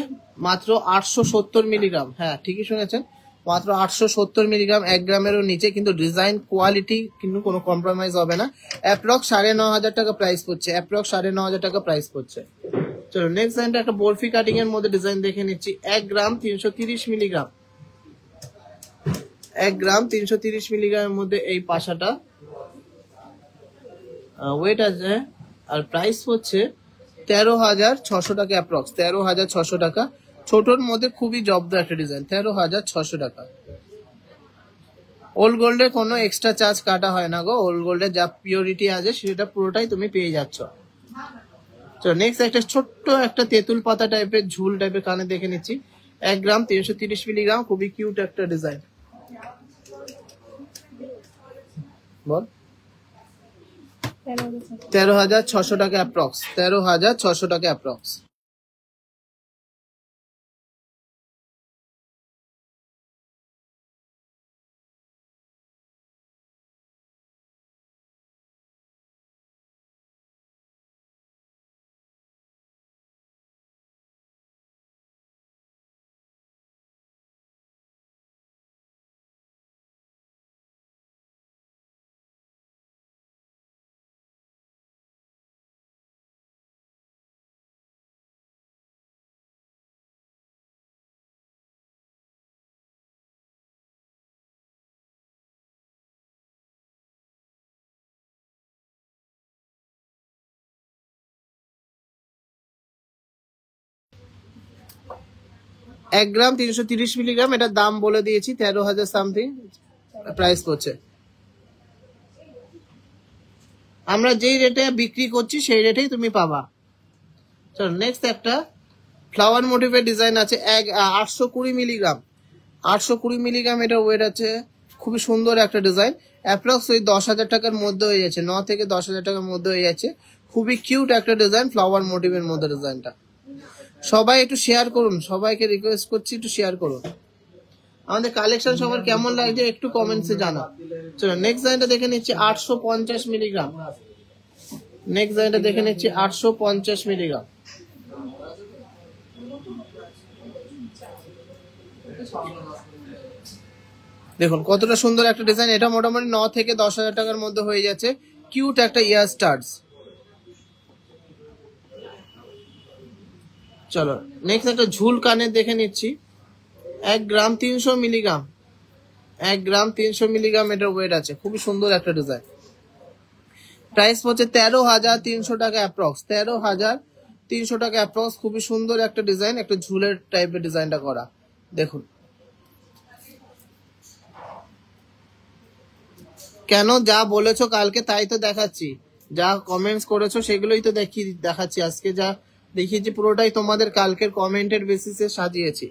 মাত্র 870 মিলিগ্রাম, হ্যাঁ ঠিকই শুনেছেন, মাত্র 870 মিলিগ্রাম, 1 গ্রামেরও নিচে, কিন্তু ডিজাইন কোয়ালিটি কিন্তু কোনো কম্প্রোমাইজ হবে না। অ্যাপ্রক্স 9,500 টাকা প্রাইস পড়ছে, অ্যাপ্রক্স 9,500 টাকা প্রাইস পড়ছে। চলো নেক্সট ডিজাইনটা একটা বরফি কাটিং এর মধ্যে ডিজাইন দেখে নিচ্ছি, 1 গ্রাম 330 মিলিগ্রাম, 1 গ্রাম 330 মিলিগ্রামের মধ্যে এই পাশাটা, ওয়েট আছে, আর প্রাইস হচ্ছে 13,600 টাকা অ্যাপ্রক্স, 13,600 টাকা। ছোটর মধ্যে খুবই জব্দ একটা ডিজাইন, 13,600 টাকা। ওল্ড গোল্ডে কোনো এক্সট্রা চার্জ কাটা হয় না গো, ওল্ড গোল্ডে যা পিওরিটি আছে সেটা পুরোটাই তুমি পেয়ে যাচ্ছ। চলো নেক্সট একটা ছোট্ট একটা তেঁতুল পাতা টাইপের ঝুল টাইপের কানে দেখে নিচ্ছি, 1 গ্রাম 330 মিলিগ্রাম, খুবই কিউট একটা ডিজাইন। বল 13,600 টাকা অ্যাপ্রক্স, 13,600 টাকা অ্যাপ্রক্স। 1 গ্রাম 330 মিলিগ্রাম, এটার দাম বলে দিয়েছি 13,000 সামথিং প্রাইস পড়ছে। আমরা যেই রেটে বিক্রি করছি সেই রেটেই তুমি পাবা। চলো নেক্সট একটা ফ্লাওয়ার মোটিভের ডিজাইন আছে 820 মিলিগ্রাম। 820 মিলিগ্রাম এটা ওয়েট আছে, খুবই সুন্দর একটা ডিজাইন। অ্যাপ্রক্স ওই 10,000 টাকার মধ্যে হয়ে যাচ্ছে, 9 থেকে 10,000 টাকার মধ্যে হয়ে যাচ্ছে। খুবই কিউট একটা ডিজাইন, ফ্লাওয়ার মোটিভের মধ্যে ডিজাইনটা। সবাই একটু শেয়ার করুন, সবাইকে রিকোয়েস্ট করছি একটু শেয়ার করুন। আমাদের কালেকশন সবার কেমন লাগছে একটু কমেন্টসে জানাও। চলো নেক্সট ডিজাইনটা দেখে নিচ্ছি 850 মিলিগ্রাম। নেক্সট ডিজাইনটা দেখে নিচ্ছি 850 মিলিগ্রাম। দেখুন কতটা সুন্দর একটা ডিজাইন, এটা মোটামুটি 9 থেকে 10,000 টাকার মধ্যে হয়ে যাচ্ছে। কিউট একটা ইয়ার স্টার্স। চলো নেক্সট একটা ঝুল কানের দেখে নিচ্ছি 1 গ্রাম 300 মিলিগ্রাম। 1 গ্রাম 300 মিলিগ্রাম এটার ওয়েট আছে, খুবই সুন্দর একটা ডিজাইন। প্রাইস হচ্ছে 13,300 টাকা অ্যাপ্রক্স। 13,300 টাকা অ্যাপ্রক্স। খুবই সুন্দর একটা ডিজাইন, একটা ঝুলের টাইপের ডিজাইনটা করা। দেখুন কেন যা বলেছো কালকে তাই তো দেখাচ্ছি, যা কমেন্টস করেছো সেগুলোই তো দেখাচ্ছি। আজকে যা দেখিয়েছি পুরোটাই তোমাদের কালকের কমেন্টের বেসিসে সাজিয়েছি।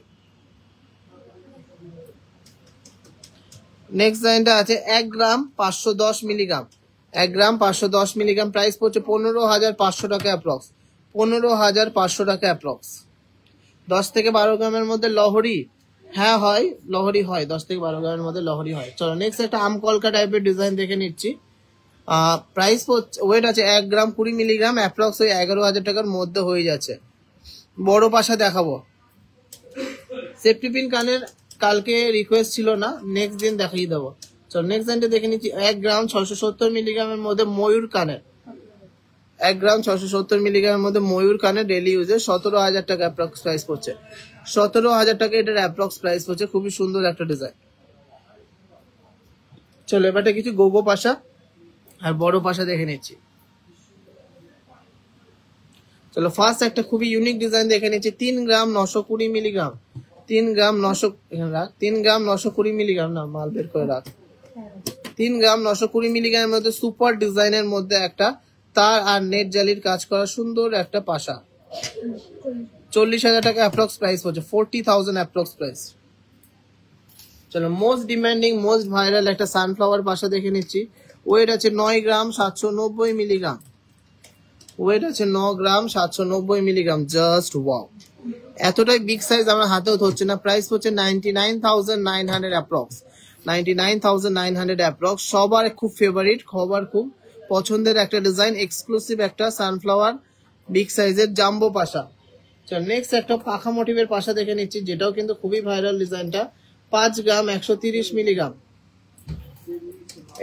নেক্সট ডিজাইনটা আছে 1 গ্রাম 510 মিলিগ্রাম। 1 গ্রাম 510 মিলিগ্রাম। প্রাইস পড়ছে 15,500 টাকা অ্যাপ্রক্স। 15,500 টাকা অ্যাপ্রক্স। 10 থেকে 12 গ্রামের মধ্যে লহরি, হ্যাঁ হয়, লহরি হয়, 10 থেকে 12 গ্রামের মধ্যে লহরি হয়। চলো নেক্সট একটা আমকলকা টাইপের ডিজাইন দেখে নিচ্ছি। প্রাইস ওয়েট আছে 1 গ্রাম 20 মিলিগ্রাম। অ্যাপ্রক্স ওই 11,000 টাকার মধ্যে হয়ে যাচ্ছে। বড় পাশা দেখাবো। সেফটি পিন কানের কালকে রিকোয়েস্ট ছিল না, নেক্সট দিন দেখিয়ে দেবো। চলো নেক্সট দিনটা দেখে নিচ্ছি 1 গ্রাম 670 মিলিগ্রামের মধ্যে ময়ূর কানের। 1 গ্রাম 670 মিলিগ্রামের মধ্যে ময়ূর কানের ডেলি ইউজে 17,000 টাকা অ্যাপ্রক্স প্রাইস পড়ছে। 17,000 টাকা এটার অ্যাপ্রক্স প্রাইস পড়ছে। খুবই সুন্দর একটা ডিজাইন। চলো এবারটা কিছু গোগো পাশা আর বড় পাশা দেখে নিচ্ছি। চলো ফার্স্ট একটা খুবই ইউনিক ডিজাইন দেখে নিচ্ছি 3 গ্রাম 920 মিলিগ্রাম। 3 গ্রাম 920 মিলিগ্রাম না, মাল বের করে রাখ। 3 গ্রাম 920 মিলিগ্রামের মধ্যে সুপার ডিজাইনের মধ্যে একটা তার আর নেট জালির কাজ করা সুন্দর একটা পাশা। 40,000 টাকা অ্যাপ্রক্স প্রাইস হচ্ছে। 40,000 অ্যাপ্রক্স প্রাইস। চলো মোস্ট ডিমান্ডিং মোস্ট ভাইরাল একটা সানফ্লাওয়ার পাশা দেখে নিচ্ছি। ওয়েট আছে 9 গ্রাম 790 মিলিগ্রাম। ওয়েট আছে 9 গ্রাম 790 মিলিগ্রাম। জাস্ট ওয়াও, এতটাই বিগ সাইজ আমার হাতেও ধরছে না। প্রাইস হচ্ছে 99,900 অ্যাপ্রক্স। 99,900 অ্যাপ্রক্স। সবার খুব ফেভারিট, সবার খুব পছন্দের একটা ডিজাইন, এক্সক্লুসিভ একটা সানফ্লাওয়ার বিগ সাইজের জাম্বো পাশা। চল নেক্সট একটা পাখা মোটিভের পাশা দেখে নিচ্ছি, যেটাও কিন্তু খুবই ভাইরাল ডিজাইনটা। 5 গ্রাম 130 মিলিগ্রাম।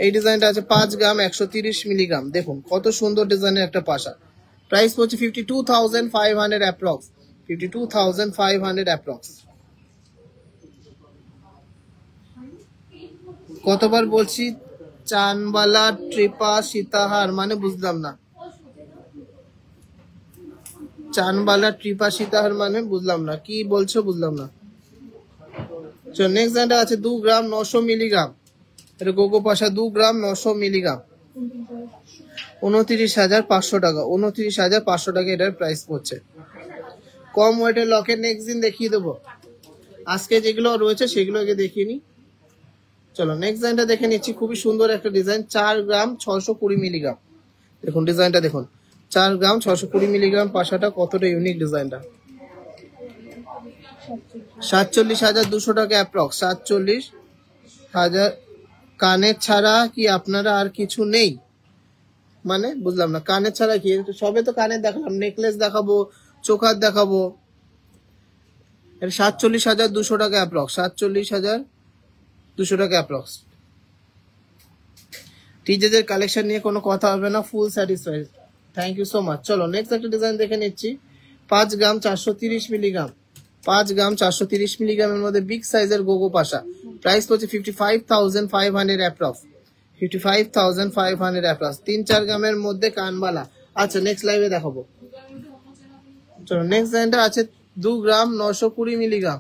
এই ডিজাইনটা আছে 5 গ্রাম 130 মিলিগ্রাম। দেখুন কত সুন্দর ডিজাইনের একটা পাশা। প্রাইস হচ্ছে 52,500 অ্যাপ্রক্স। 52,500 অ্যাপ্রক্স। কতবার বলছি চানবালা ট্রিপা সীতাহার মানে বুঝলাম না। চানবালা ট্রিপা সীতাহার মানে বুঝলাম না, কি বলছো বুঝলাম না। চল নেক্সট ডিজাইনটা আছে 2 গ্রাম 900 মিলিগ্রাম। এটা গোগো পাশা 2 গ্রাম 900 মিলিগ্রাম। 29,500 টাকা। 29,500 টাকা এটার প্রাইস পড়ছে। কম ওয়েটের লকেট নেক্সট দিন দেখিয়ে দেবো। আজকে যেগুলো রয়েছে সেগুলো আগে দেখিয়ে নি। চলো নেক্সট ডিজাইনটা দেখে নিচ্ছি। খুবই সুন্দর একটা ডিজাইন 4 গ্রাম 620 মিলিগ্রাম। দেখুন ডিজাইনটা দেখুন, 4 গ্রাম 620 মিলিগ্রাম পাশাটা কতটা ইউনিক ডিজাইনটা। 47,200 টাকা অ্যাপ্রক্স। 47,000। কানের ছাড়া কি আপনারা আর কিছু নেই মানে বুঝলাম না, কানের ছাড়া কি? সবে তো কানের দেখালাম, নেকলেস দেখাবো, চোখার দেখাবো। 47,200 টাকা অ্যাপ্রক্স। 47,200 টাকা অ্যাপ্রক্স। টিজেদের কালেকশন নিয়ে কোনো কথা হবে না, full satisfied. Thank you so much. চলো নেক্সট একটা ডিজাইন দেখে নিচ্ছি 5 গ্রাম 430 মিলিগ্রাম। 5 গ্রাম 430 মিলিগ্রামের মধ্যে বিগ সাইজের গোগো পাশা। প্রাইস হচ্ছে 55,500 অ্যাপ্রক্স। 55,500 অ্যাপ্রক্স। 3-4 গ্রামের মধ্যে কানবালা। আচ্ছা নেক্সট লাইভে দেখাবো। চলো নেক্সট ডিজাইনটা আছে 2 গ্রাম 920 মিলিগ্রাম।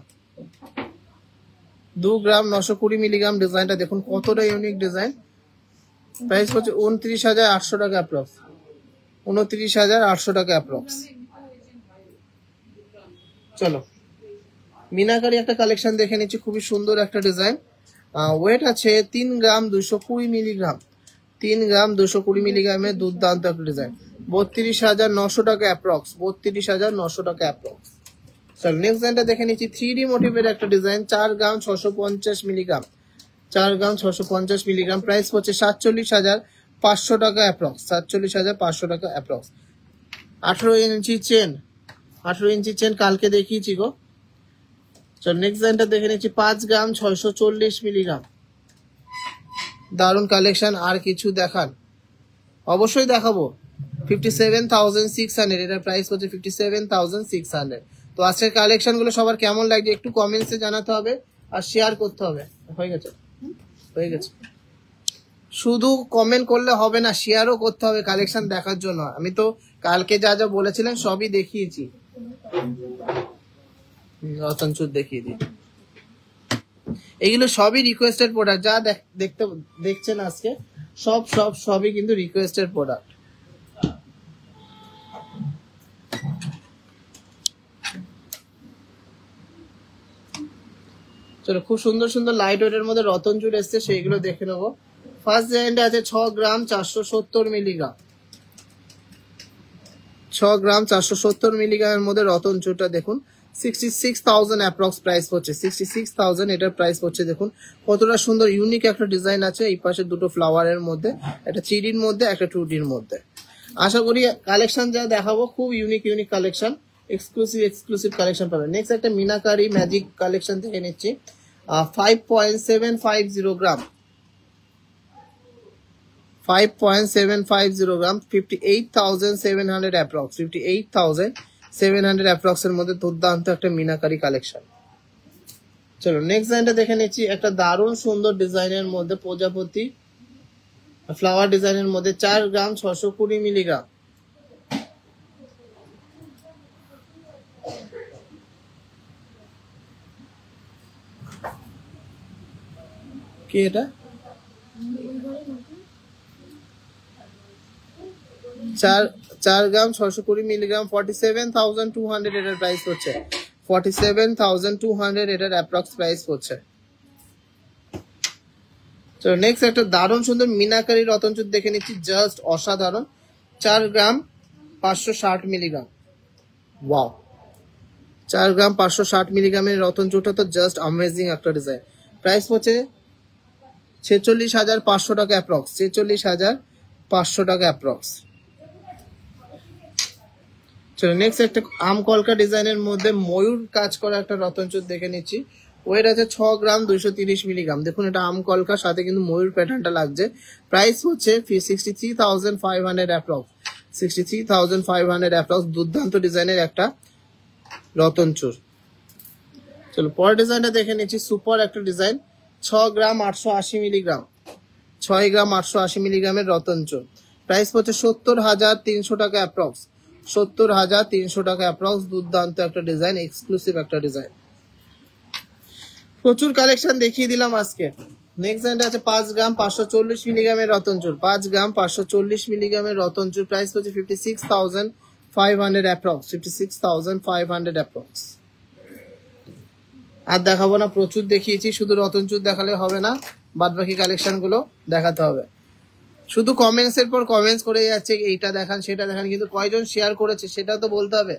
2 গ্রাম 920 মিলিগ্রাম ডিজাইনটা দেখুন কতটা ইউনিক ডিজাইন। প্রাইস হচ্ছে 29,800 টাকা অ্যাপ্রক্স, 29,800 টাকা অ্যাপ্রক্স। চলো মিনাকারি একটা কালেকশন দেখে নিচ্ছি, খুবই সুন্দর একটা ডিজাইন। ওয়েট আছে 3 গ্রাম 220 মিলিগ্রাম, 3 গ্রাম 220 মিলিগ্রামের দুর্দান্ত একটা ডিজাইন। 32,900 টাকা অ্যাপ্রক্স, 32,900 টাকা অ্যাপ্রক্স। চলো নেক্সট ডিজাইনটা দেখে নিচ্ছি, 3D মোটিভের একটা ডিজাইন। 4 গ্রাম 650 মিলিগ্রাম, 4 গ্রাম 650 মিলিগ্রাম। প্রাইস হচ্ছে 47,500 টাকা অ্যাপ্রক্স, 47,500 টাকা অ্যাপ্রক্স। 18 ইঞ্চি চেন, 18 ইঞ্চি চেন কালকে দেখিয়েছি গো। চল নেক্সট ডিজাইনটা দেখে নিচ্ছি, 5 গ্রাম 640 মিলিগ্রাম। দারুণ কালেকশন, আর কিছু দেখান? অবশ্যই দেখাবো। 57,600, এটার প্রাইস হচ্ছে 57,600। তো আজকের কালেকশন গুলো সবার কেমন লাগছে একটু কমেন্টসে জানাতে হবে আর শেয়ার করতে হবে। হয়ে গেছে, হয়ে গেছে। শুধু কমেন্ট করলে হবে না, শেয়ারও করতে হবে কালেকশন দেখার জন্য। আমি তো কালকে যা যা বলেছিলেন সবই দেখিয়েছি। রতনচুর দেখিয়ে দিই, এগুলো সবই রিকোয়েস্টেড প্রোডাক্ট। যা দেখছেন আজকে সবই কিন্তু রিকোয়েস্টেড প্রোডাক্ট। চলো খুব সুন্দর সুন্দর লাইট ওয়েটের মধ্যে রতনচুর এসছে, সেইগুলো দেখে নেবো। ফার্স্ট ডিজাইনটা আছে 6 গ্রাম 470 মিলিগ্রাম, 6 গ্রাম 470 মিলিগ্রামের মধ্যে রতনচুরটা দেখুন। 66,000 অ্যাপ্রক্স প্রাইস হচ্ছে, 66,000 এটার প্রাইস হচ্ছে। দেখুন কতটা সুন্দর ইউনিক একটা ডিজাইন আছে। এই পাশে দুটো ফ্লাওয়ারের মধ্যে, একটা 3Dর মধ্যে, একটা 2Dর মধ্যে। আশা করি কালেকশন যা দেখাবো খুব ইউনিক কালেকশন, এক্সক্লুসিভ কালেকশন পাবেন। নেক্সট একটা মিনাকারি ম্যাজিক কালেকশন থেকে নিচ্ছি। 5.750 গ্রাম, 5.750 গ্রাম, 58,700 অ্যাপ্রক্স, 58,700 অ্যাপ্রক্স এর মধ্যে দুর্দান্ত একটা মিনাকারি কালেকশন। চলো নেক্সট ডিজাইনটা দেখে নিচ্ছি, একটা দারুণ সুন্দর ডিজাইনের মধ্যে প্রজাপতি ফ্লাওয়ার ডিজাইনের মধ্যে 4 গ্রাম 620 মিলিগ্রাম। কি এটা? 4 গ্রাম 620 মিলিগ্রাম, 47,200 এটার প্রাইস হচ্ছে, 47,200 এটার অ্যাপ্রক্স প্রাইস হচ্ছে। তো নেক্সট একটা দারুণ সুন্দর মিনাকারি রতনচুর দেখে নিচ্ছি, জাস্ট অসাধারণ। 4 গ্রাম 560 মিলিগ্রাম। ওয়াও, 4 গ্রাম 560 মিলিগ্রামের রতনচুরটা তো জাস্ট অ্যামেজিং একটা ডিজাইন। প্রাইস হচ্ছে 46,500 টাকা অ্যাপ্রক্স, 46,500 টাকা অ্যাপ্রক্স। চলো নেক্সট একটা আম কলকা ডিজাইনের মধ্যে ময়ূর কাজ করা একটা রতনচুর দেখে নিচ্ছি। ওয়েট আছে 6 গ্রাম 230 মিলিগ্রাম। দেখুন এটা আম কলকার সাথে কিন্তু ময়ূর প্যাটার্নটা লাগছে। প্রাইস হচ্ছে 63,500 অ্যাপ্রক্স, 63,500 অ্যাপ্রক্স। দুর্দান্ত ডিজাইনের একটা রতনচুর। চলো পরের ডিজাইনটা দেখে নিচ্ছি, সুপার একটা ডিজাইন। 6 গ্রাম 880 মিলিগ্রাম, 6 গ্রাম 880 মিলিগ্রামের রতনচুর। প্রাইস হচ্ছে 70,300 টাকা অ্যাপ্রক্স, 70,300 টাকা অ্যাপ্রক্স। দুর্দান্ত একটা ডিজাইন, এক্সক্লুসিভ একটা ডিজাইন। প্রচুর কালেকশন দেখিয়ে দিলাম আজকে। নেক্সট ডিজাইনটা আছে 5 গ্রাম 540 মিলিগ্রামের রতনচুর, 5 গ্রাম 540 মিলিগ্রামের রতনচুর। প্রাইস হচ্ছে 56,500 অ্যাপ্রক্স, 56,500 অ্যাপ্রক্স। আর দেখাবো না, প্রচুর দেখিয়েছি। শুধু রতনচুর দেখালে হবে না, বাদ বাকি কালেকশন গুলো দেখাতে হবে। শুধু কমেন্টস এর পর কমেন্টস করে যাচ্ছে, এইটা দেখান সেটা দেখান, কিন্তু কয়জন শেয়ার করেছে সেটা তো বলতে হবে।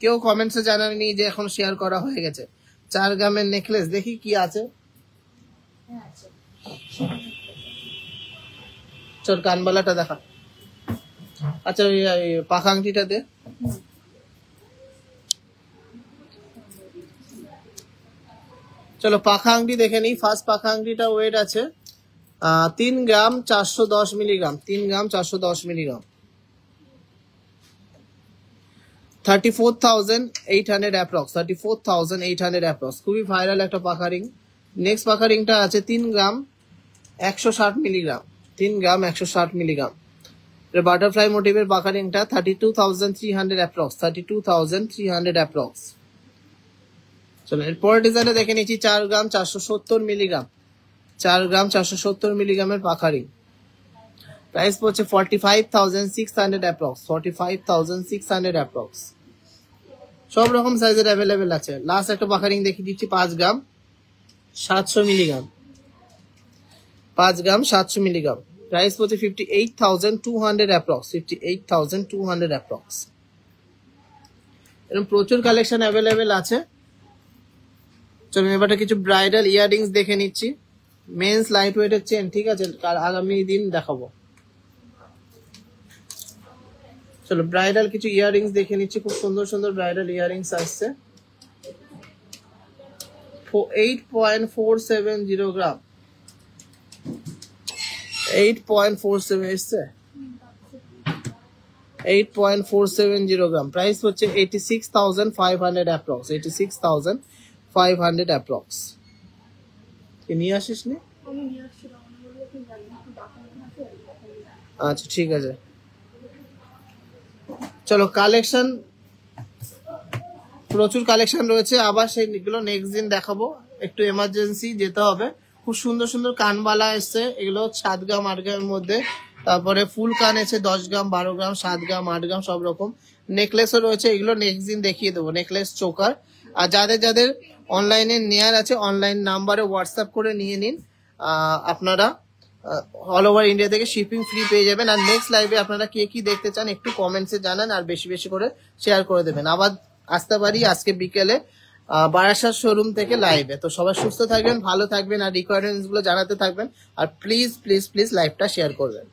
কেউ কমেন্টসে জানায়নি যে এখন শেয়ার করা হয়ে গেছে। 4 গ্রামের নেকলেস দেখি কি আছে। চল কানবালাটা দেখা। আচ্ছা ওই পাখা আংটিটা দে। চলো পাখা আংটি দেখে নিই। ফার্স্ট পাখা আংটিটা ওয়েট আছে 3 গ্রাম 410 মিলিগ্রাম, 3 গ্রাম 410 মিলিগ্রাম। 34,800 approx, 34,800 approx. খুবই ভাইরাল একটা পাখা রিং। নেক্সট পাখা রিংটা আছে 3 গ্রাম 160 মিলিগ্রাম, 3 গ্রাম 160 মিলিগ্রাম। বাটারফ্লাই মোটিভের পাখা রিংটা 32,300 অ্যাপ্রক্স, 32,300 অ্যাপ্রক্স। চলো এরপর ডিজাইনে দেখে নিচ্ছি 4 গ্রাম 470 মিলিগ্রাম, 4 গ্রাম 470 মিলিগ্রামের পাখারি। প্রাইস পড়ছে 45,600 অ্যাপ্রক্স, 45,600 অ্যাপ্রক্স। সব রকম সাইজের অ্যাভেলেবেল আছে। লাস্ট একটা পাখারিং দেখিয়ে দিচ্ছি 5 গ্রাম 700 মিলিগ্রাম, 5 গ্রাম 700 মিলিগ্রাম। প্রাইস পড়ছে 58,200 অ্যাপ্রক্স, 58,200 অ্যাপ্রক্স। এরকম প্রচুর কালেকশন অ্যাভেলেবেল আছে। চলুন এবারে কিছু ব্রাইডাল ইয়াররিংস দেখে নিচ্ছি, মেন্স লাইট ওয়েটের চেন, ঠিক আছে, আগামী দিন দেখাবো। চলো ব্রাইডাল কিছু ইয়াররিংস দেখে নিচ্ছি, খুব সুন্দর সুন্দর ব্রাইডাল ইয়াররিংস আসছে। 8.470 গ্রাম, 8.47 এসছে, 8.470 গ্রাম। প্রাইস হচ্ছে 86,500 অ্যাপ্রক্স, 86,500 অ্যাপ্রক্স। নিয়ে আসিস নি? আচ্ছা ঠিক আছে। চলো কালেকশন প্রচুর কালেকশন রয়েছে, আবার সেইগুলো নেক্সট দিন দেখাবো, একটু এমার্জেন্সি যেতে হবে। খুব সুন্দর সুন্দর কানবালা এসছে, এগুলো 7 গ্রাম 8 গ্রামের মধ্যে। তারপরে ফুল কান এসে 10 গ্রাম 12 গ্রাম 7 গ্রাম 8 গ্রাম সব রকম। নেকলেসও রয়েছে, এগুলো নেক্সট দিন দেখিয়ে দেবো, নেকলেস চোকার। আর যাদের যাদের অনলাইনে নেয়ার আছে অনলাইন নাম্বারে হোয়াটসঅ্যাপ করে নিয়ে নিন, আপনারা অল ওভার ইন্ডিয়া থেকে শিপিং ফ্রি পেয়ে যাবেন। আর নেক্সট লাইভে আপনারা কে কি দেখতে চান একটু কমেন্টসে জানান, আর বেশি বেশি করে শেয়ার করে দেবেন। আবার আসতে পারি আজকে বিকেলে বারাসাত শোরুম থেকে লাইভে। তো সবাই সুস্থ থাকবেন, ভালো থাকবেন, আর রিকোয়ারমেন্টস গুলো জানাতে থাকবেন। আর প্লিজ প্লিজ প্লিজ লাইভটা শেয়ার করবেন।